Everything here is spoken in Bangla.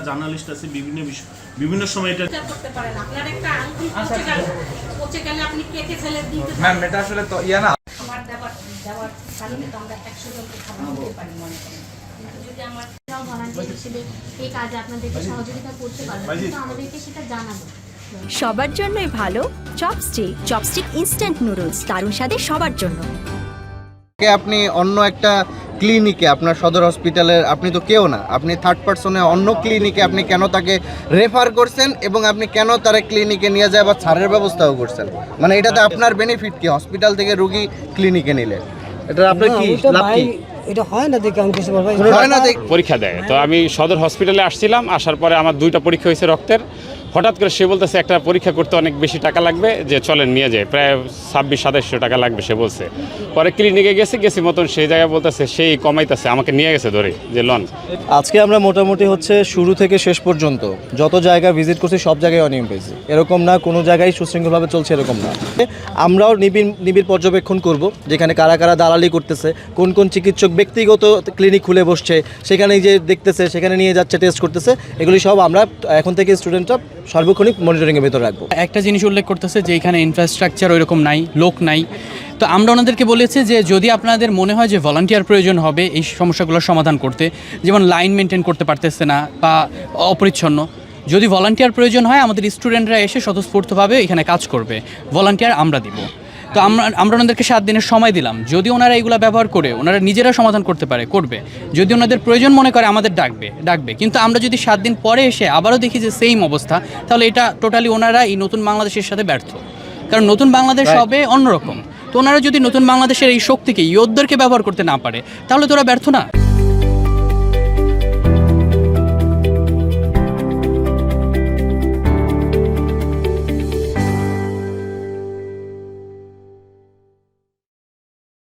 জার্নালিস্ট আছে বিভিন্ন সময় এটা করতে পারেন। আপনার একটা আঙ্গুল পচে গেলে আপনি কেটে ফেলে দিতে পারেন। ম্যাম এটা আসলে তো ইয়া না আমার দেওয়ার কারণে তো আমরা 100 জনকে খাবার দিতে পারি মনে করেন। কিন্তু যদি আমার ভলান্টিয়ার হিসেবে এই কাজে আপনাদেরকে সহযোগিতা করতে পারবে, কিন্তু আমাদেরকে সেটা জানাবো। সবার জন্যই ভালো চপস্টিক ইনস্ট্যান্ট নুডলস, দারুণ স্বাদে সবার জন্য। আপনি অন্য একটা ক্লিনিকে, আপনার সদর হসপিটালের আপনি তো কেউ না, আপনি থার্ড পার্সনে অন্য ক্লিনিকে আপনি কেন তাকে রেফার করছেন এবং আপনি কেন তারা ক্লিনিকে নিয়ে যায় বা ছাড়ের ব্যবস্থাও করছেন? মানে এটাতে আপনার বেনিফিট কি হসপিটাল থেকে রোগী ক্লিনিকে নিলে? এটা আপনার কি লাভ কি? এটা হয় না দেখে আমি কিছু বলবো হয় না দেখ পরীক্ষা দেয়। তো আমি সদর হসপিটালে আসছিলাম, আসার পরে আমার 2টা পরীক্ষা হয়েছে রক্তের। হঠাৎ করে সে বলতেছে একটা পরীক্ষা করতে অনেক বেশি টাকা লাগবে, যে চলেন নিয়ে যায়, প্রায় 2600-2700 টাকা লাগবে সে বলছে। পরে ক্লিনিকে গেছি মতন সেই জায়গায় বলতেছে সেই কমাইতেছে, আমাকে নিয়ে গেছে ধরে যে লন। আজকে আমরা মোটামুটি হচ্ছে শুরু থেকে শেষ পর্যন্ত যত জায়গা ভিজিট করছি সব জায়গায় অনিয়ম পেয়েছি, এরকম না কোনো জায়গায় সুশৃঙ্খলভাবে চলছে এরকম না। আমরাও নিবিড় পর্যবেক্ষণ করব যেখানে কারা কারা দালালি করতেছে, কোন কোন চিকিৎসক ব্যক্তিগত ক্লিনিক খুলে বসছে, সেখানে যে দেখতেছে, সেখানে নিয়ে যাচ্ছে, টেস্ট করতেছে, এগুলি সব আমরা এখন থেকে স্টুডেন্টরা সার্বক্ষণিক মনিটরিংয়ের ভেতর রাখবো। একটা জিনিস উল্লেখ করতেছে যে এখানে ইনফ্রাস্ট্রাকচার ওইরকম নাই, লোক নাই। তো আমরা ওনাদেরকে বলেছি যে যদি আপনাদের মনে হয় যে ভলান্টিয়ার প্রয়োজন হবে এই সমস্যাগুলোর সমাধান করতে, যেমন লাইন মেনটেন করতে পারতেছে না বা অপরিচ্ছন্ন, যদি ভলান্টিয়ার প্রয়োজন হয় আমাদের স্টুডেন্টরা এসে স্বতঃস্ফূর্তভাবে এখানে কাজ করবে, ভলান্টিয়ার আমরা দিব। তো আমরা ওনাদেরকে 7 দিনের সময় দিলাম, যদি ওনারা এইগুলো ব্যবহার করে ওনারা নিজেরা সমাধান করতে পারে করবে, যদি ওনাদের প্রয়োজন মনে করে আমাদের ডাকবে। কিন্তু আমরা যদি 7 দিন পরে এসে আবারও দেখি যে সেম অবস্থা, তাহলে এটা টোটালি ওনারা এই নতুন বাংলাদেশের সাথে ব্যর্থ। কারণ নতুন বাংলাদেশ হবে অন্যরকম। তো ওনারা যদি নতুন বাংলাদেশের এই শক্তিকে, ইয়োদ্ধারকে ব্যবহার করতে না পারে, তাহলে তো ওরা ব্যর্থ না।